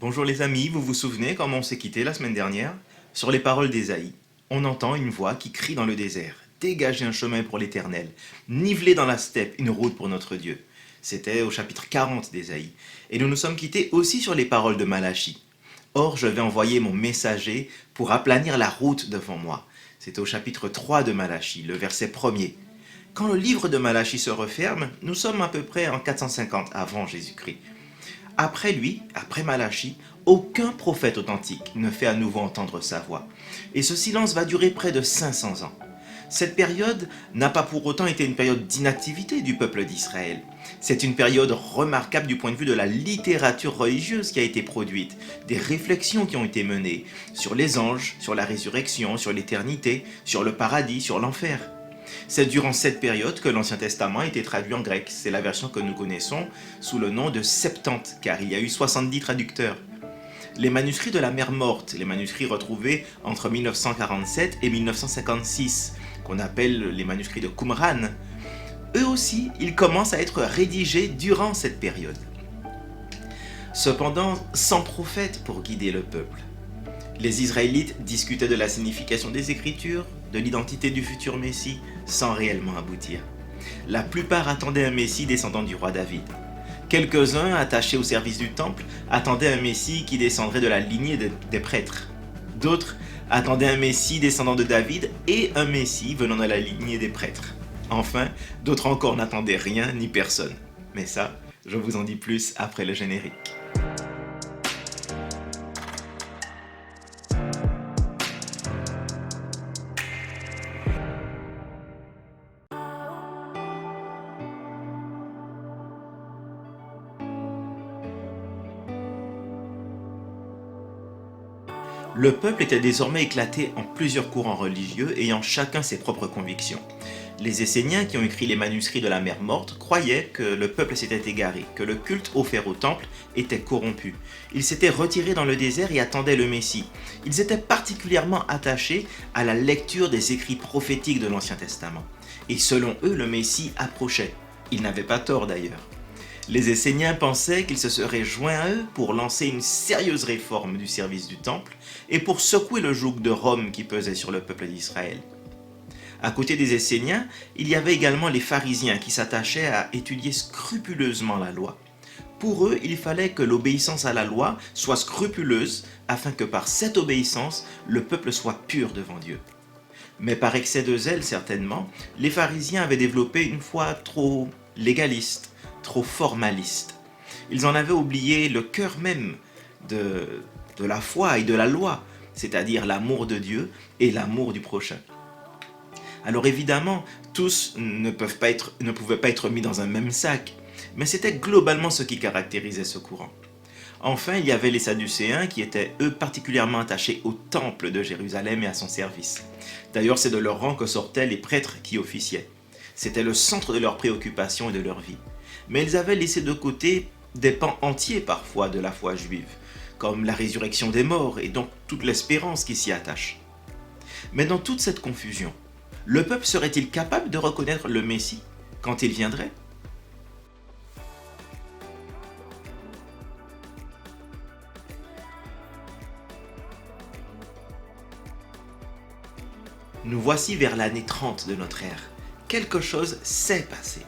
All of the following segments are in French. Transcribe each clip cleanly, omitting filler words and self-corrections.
Bonjour les amis, vous vous souvenez comment on s'est quitté la semaine dernière? Sur les paroles d'Ésaïe, on entend une voix qui crie dans le désert: Dégagez un chemin pour l'Éternel, nivelez dans la steppe une route pour notre Dieu. C'était au chapitre 40 d'Ésaïe. Et nous nous sommes quittés aussi sur les paroles de Malachie. Or, je vais envoyer mon messager pour aplanir la route devant moi. C'était au chapitre 3 de Malachie, le verset premier. Quand le livre de Malachie se referme, nous sommes à peu près en 450 avant Jésus-Christ. Après lui, après Malachie, aucun prophète authentique ne fait à nouveau entendre sa voix. Et ce silence va durer près de 500 ans. Cette période n'a pas pour autant été une période d'inactivité du peuple d'Israël. C'est une période remarquable du point de vue de la littérature religieuse qui a été produite, des réflexions qui ont été menées sur les anges, sur la résurrection, sur l'éternité, sur le paradis, sur l'enfer. C'est durant cette période que l'Ancien Testament a été traduit en grec. C'est la version que nous connaissons sous le nom de Septante, car il y a eu 70 traducteurs. Les manuscrits de la mer Morte, les manuscrits retrouvés entre 1947 et 1956, qu'on appelle les manuscrits de Qumran, eux aussi, ils commencent à être rédigés durant cette période. Cependant, sans prophète pour guider le peuple. Les Israélites discutaient de la signification des Écritures, de l'identité du futur Messie, sans réellement aboutir. La plupart attendaient un Messie descendant du roi David. Quelques-uns, attachés au service du temple, attendaient un Messie qui descendrait de la lignée des prêtres. D'autres attendaient un Messie descendant de David et un Messie venant de la lignée des prêtres. Enfin, d'autres encore n'attendaient rien ni personne. Mais ça, je vous en dis plus après le générique. Le peuple était désormais éclaté en plusieurs courants religieux ayant chacun ses propres convictions. Les Esséniens qui ont écrit les manuscrits de la mer Morte croyaient que le peuple s'était égaré, que le culte offert au temple était corrompu. Ils s'étaient retirés dans le désert et attendaient le Messie. Ils étaient particulièrement attachés à la lecture des écrits prophétiques de l'Ancien Testament. Et selon eux, le Messie approchait. Ils n'avaient pas tort d'ailleurs. Les Esséniens pensaient qu'ils se seraient joints à eux pour lancer une sérieuse réforme du service du temple et pour secouer le joug de Rome qui pesait sur le peuple d'Israël. À côté des Esséniens, il y avait également les pharisiens qui s'attachaient à étudier scrupuleusement la loi. Pour eux, il fallait que l'obéissance à la loi soit scrupuleuse afin que par cette obéissance, le peuple soit pur devant Dieu. Mais par excès de zèle certainement, les pharisiens avaient développé une foi trop légaliste, trop formaliste. Ils en avaient oublié le cœur même de la foi et de la loi, c'est-à-dire l'amour de Dieu et l'amour du prochain. Alors évidemment, tous ne pouvaient pas être mis dans un même sac, mais c'était globalement ce qui caractérisait ce courant. Enfin, il y avait les Sadducéens qui étaient eux particulièrement attachés au temple de Jérusalem et à son service. D'ailleurs, c'est de leur rang que sortaient les prêtres qui officiaient. C'était le centre de leurs préoccupations et de leur vie. Mais ils avaient laissé de côté des pans entiers parfois de la foi juive, comme la résurrection des morts et donc toute l'espérance qui s'y attache. Mais dans toute cette confusion, le peuple serait-il capable de reconnaître le Messie quand il viendrait? Nous voici vers l'année 30 de notre ère. Quelque chose s'est passé.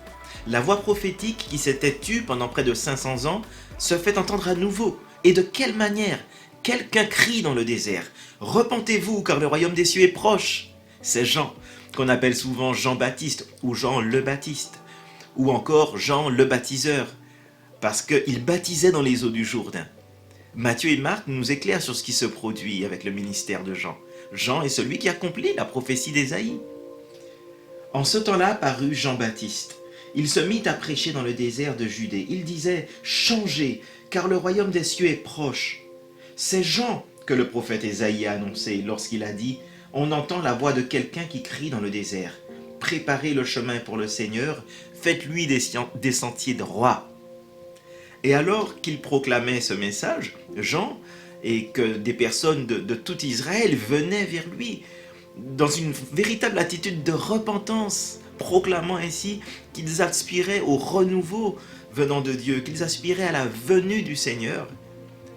La voix prophétique qui s'était tue pendant près de 500 ans se fait entendre à nouveau. Et de quelle manière? Quelqu'un crie dans le désert: Repentez-vous, car le royaume des cieux est proche. C'est Jean, qu'on appelle souvent Jean-Baptiste ou Jean le Baptiste, ou encore Jean le Baptiseur, parce qu'il baptisait dans les eaux du Jourdain. Matthieu et Marc nous éclairent sur ce qui se produit avec le ministère de Jean. Jean est celui qui accomplit la prophétie d'Ésaïe. En ce temps-là parut Jean-Baptiste. Il se mit à prêcher dans le désert de Judée. Il disait: Changez, car le royaume des cieux est proche. C'est Jean que le prophète Ésaïe a annoncé lorsqu'il a dit: On entend la voix de quelqu'un qui crie dans le désert. Préparez le chemin pour le Seigneur, faites-lui des sentiers droits. Et alors qu'il proclamait ce message, Jean, et que des personnes de tout Israël venaient vers lui, dans une véritable attitude de repentance, proclamant ainsi qu'ils aspiraient au renouveau venant de Dieu, qu'ils aspiraient à la venue du Seigneur,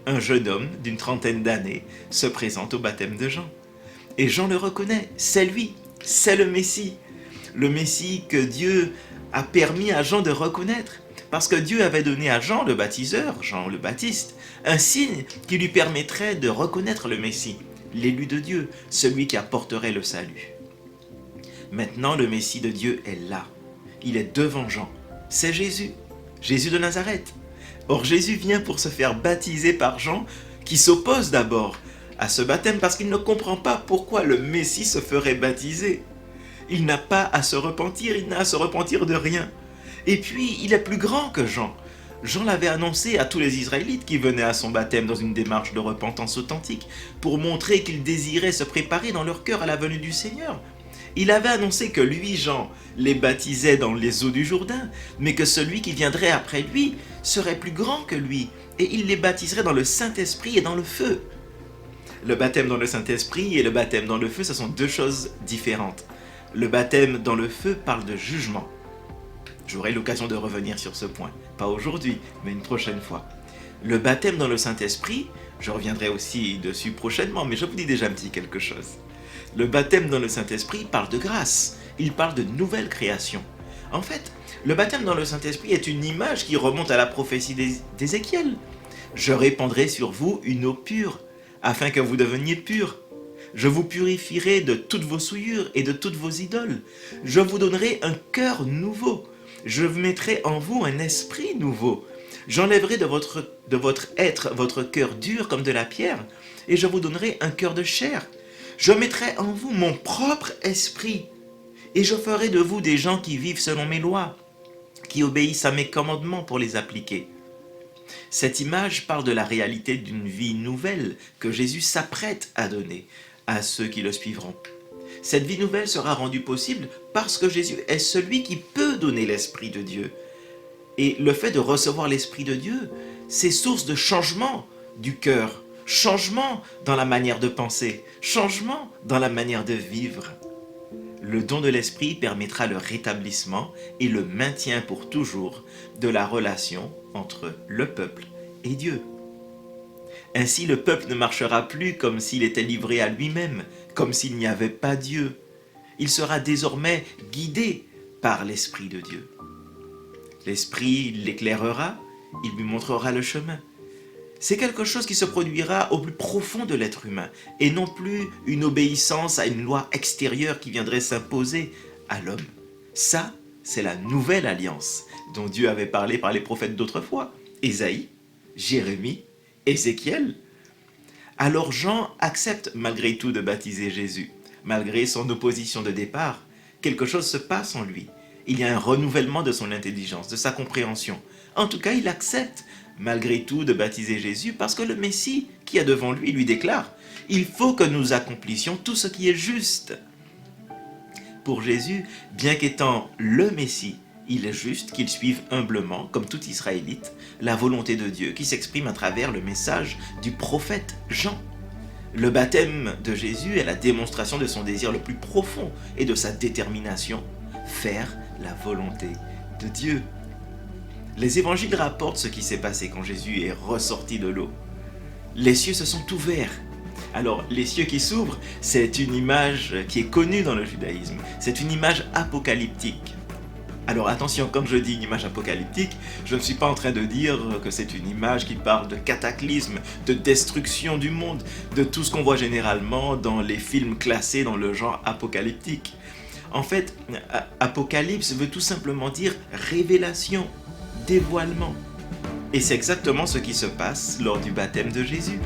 un jeune homme d'une trentaine d'années se présente au baptême de Jean. Et Jean le reconnaît, c'est lui, c'est le Messie que Dieu a permis à Jean de reconnaître. Parce que Dieu avait donné à Jean le baptiseur, Jean le Baptiste, un signe qui lui permettrait de reconnaître le Messie, l'élu de Dieu, celui qui apporterait le salut. Maintenant, le Messie de Dieu est là. Il est devant Jean. C'est Jésus, Jésus de Nazareth. Or, Jésus vient pour se faire baptiser par Jean, qui s'oppose d'abord à ce baptême parce qu'il ne comprend pas pourquoi le Messie se ferait baptiser. Il n'a pas à se repentir, il n'a à se repentir de rien. Et puis, il est plus grand que Jean. Jean l'avait annoncé à tous les Israélites qui venaient à son baptême dans une démarche de repentance authentique pour montrer qu'ils désiraient se préparer dans leur cœur à la venue du Seigneur. Il avait annoncé que lui, Jean, les baptisait dans les eaux du Jourdain, mais que celui qui viendrait après lui serait plus grand que lui, et il les baptiserait dans le Saint-Esprit et dans le feu. Le baptême dans le Saint-Esprit et le baptême dans le feu, ce sont deux choses différentes. Le baptême dans le feu parle de jugement. J'aurai l'occasion de revenir sur ce point, pas aujourd'hui, mais une prochaine fois. Le baptême dans le Saint-Esprit, je reviendrai aussi dessus prochainement, mais je vous dis déjà un petit quelque chose. Le baptême dans le Saint-Esprit parle de grâce, il parle de nouvelle création. En fait, le baptême dans le Saint-Esprit est une image qui remonte à la prophétie d'Ézéchiel. Je répandrai sur vous une eau pure, afin que vous deveniez purs. Je vous purifierai de toutes vos souillures et de toutes vos idoles. Je vous donnerai un cœur nouveau. Je mettrai en vous un esprit nouveau. J'enlèverai de votre être votre cœur dur comme de la pierre, et je vous donnerai un cœur de chair. Je mettrai en vous mon propre esprit, et je ferai de vous des gens qui vivent selon mes lois, qui obéissent à mes commandements pour les appliquer. Cette image parle de la réalité d'une vie nouvelle que Jésus s'apprête à donner à ceux qui le suivront. Cette vie nouvelle sera rendue possible parce que Jésus est celui qui peut donner l'Esprit de Dieu. Et le fait de recevoir l'Esprit de Dieu, c'est source de changement du cœur, changement dans la manière de penser, changement dans la manière de vivre. Le don de l'Esprit permettra le rétablissement et le maintien pour toujours de la relation entre le peuple et Dieu. Ainsi, le peuple ne marchera plus comme s'il était livré à lui-même, comme s'il n'y avait pas Dieu. Il sera désormais guidé par l'Esprit de Dieu. L'Esprit l'éclairera, il lui montrera le chemin. C'est quelque chose qui se produira au plus profond de l'être humain, et non plus une obéissance à une loi extérieure qui viendrait s'imposer à l'homme. Ça, c'est la nouvelle alliance dont Dieu avait parlé par les prophètes d'autrefois, Ésaïe, Jérémie, Ézéchiel. Alors Jean accepte malgré tout de baptiser Jésus. Malgré son opposition de départ, quelque chose se passe en lui. Il y a un renouvellement de son intelligence, de sa compréhension. En tout cas, il accepte malgré tout de baptiser Jésus parce que le Messie qui est devant lui déclare « Il faut que nous accomplissions tout ce qui est juste ». Pour Jésus, bien qu'étant le Messie, il est juste qu'il suive humblement, comme tout Israélite, la volonté de Dieu qui s'exprime à travers le message du prophète Jean. Le baptême de Jésus est la démonstration de son désir le plus profond et de sa détermination, faire la volonté de Dieu. Les évangiles rapportent ce qui s'est passé quand Jésus est ressorti de l'eau. Les cieux se sont ouverts. Alors, les cieux qui s'ouvrent, c'est une image qui est connue dans le judaïsme. C'est une image apocalyptique. Alors attention, quand je dis une image apocalyptique, je ne suis pas en train de dire que c'est une image qui parle de cataclysme, de destruction du monde, de tout ce qu'on voit généralement dans les films classés dans le genre apocalyptique. En fait, apocalypse veut tout simplement dire révélation, dévoilement. Et c'est exactement ce qui se passe lors du baptême de Jésus.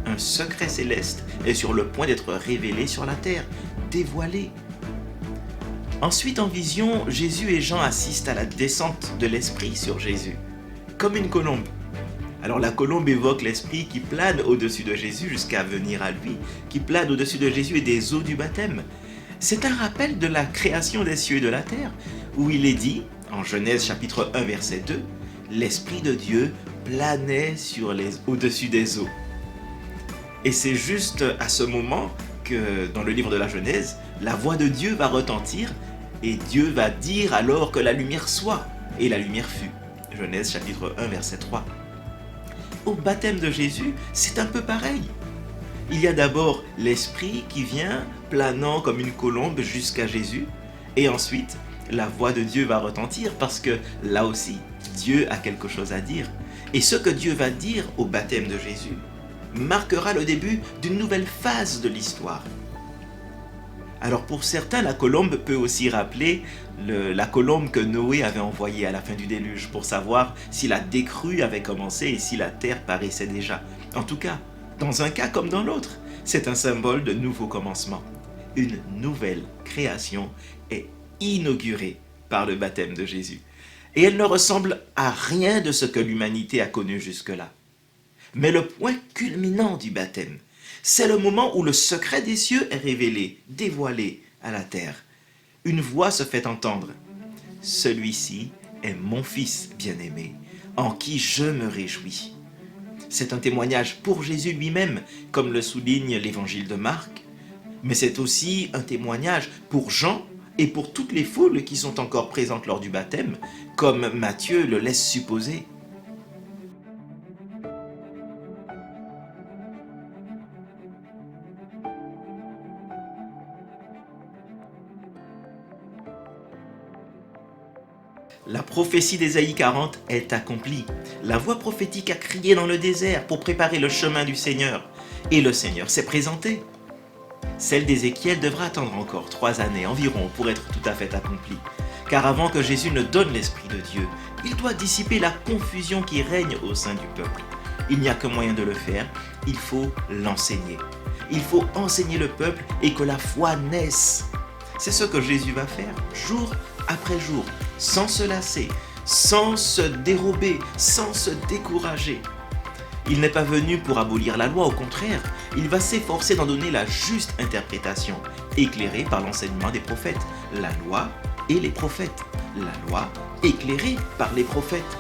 Un secret céleste est sur le point d'être révélé sur la terre, dévoilé. Ensuite, en vision, Jésus et Jean assistent à la descente de l'Esprit sur Jésus, comme une colombe. Alors la colombe évoque l'Esprit qui plane au-dessus de Jésus jusqu'à venir à lui, qui plane au-dessus de Jésus et des eaux du baptême. C'est un rappel de la création des cieux et de la terre, où il est dit, en Genèse chapitre 1 verset 2, « L'Esprit de Dieu planait au-dessus des eaux ». Et c'est juste à ce moment que, dans le livre de la Genèse, la voix de Dieu va retentir et Dieu va dire alors que la lumière soit, et la lumière fut. Genèse chapitre 1 verset 3. au baptême de Jésus, c'est un peu pareil. Il y a d'abord l'Esprit qui vient planant comme une colombe jusqu'à Jésus, et ensuite la voix de Dieu va retentir parce que là aussi, Dieu a quelque chose à dire. Et ce que Dieu va dire au baptême de Jésus marquera le début d'une nouvelle phase de l'histoire. Alors pour certains, la colombe peut aussi rappeler la colombe que Noé avait envoyée à la fin du déluge pour savoir si la décrue avait commencé et si la terre paraissait déjà. En tout cas, dans un cas comme dans l'autre, c'est un symbole de nouveau commencement. Une nouvelle création est inaugurée par le baptême de Jésus. Et elle ne ressemble à rien de ce que l'humanité a connu jusque-là. Mais le point culminant du baptême, c'est le moment où le secret des cieux est révélé, dévoilé à la terre. Une voix se fait entendre. Celui-ci est mon fils bien-aimé, en qui je me réjouis. C'est un témoignage pour Jésus lui-même, comme le souligne l'évangile de Marc, mais c'est aussi un témoignage pour Jean et pour toutes les foules qui sont encore présentes lors du baptême, comme Matthieu le laisse supposer. La prophétie d'Ésaïe 40 est accomplie. La voix prophétique a crié dans le désert pour préparer le chemin du Seigneur. Et le Seigneur s'est présenté. Celle d'Ézéchiel devra attendre encore 3 années environ pour être tout à fait accomplie. Car avant que Jésus ne donne l'Esprit de Dieu, il doit dissiper la confusion qui règne au sein du peuple. Il n'y a que moyen de le faire, il faut l'enseigner. Il faut enseigner le peuple et que la foi naisse. C'est ce que Jésus va faire, jour après jour, sans se lasser, sans se dérober, sans se décourager. Il n'est pas venu pour abolir la loi, au contraire, il va s'efforcer d'en donner la juste interprétation, éclairée par l'enseignement des prophètes, la loi et les prophètes, la loi éclairée par les prophètes.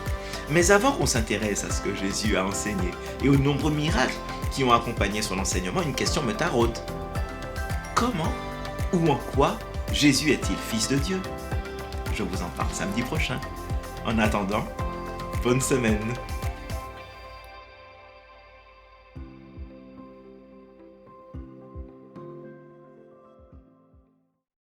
Mais avant qu'on s'intéresse à ce que Jésus a enseigné et aux nombreux miracles qui ont accompagné son enseignement, une question me taraude. Comment ou en quoi Jésus est-il fils de Dieu ? Je vous en parle samedi prochain. En attendant, bonne semaine.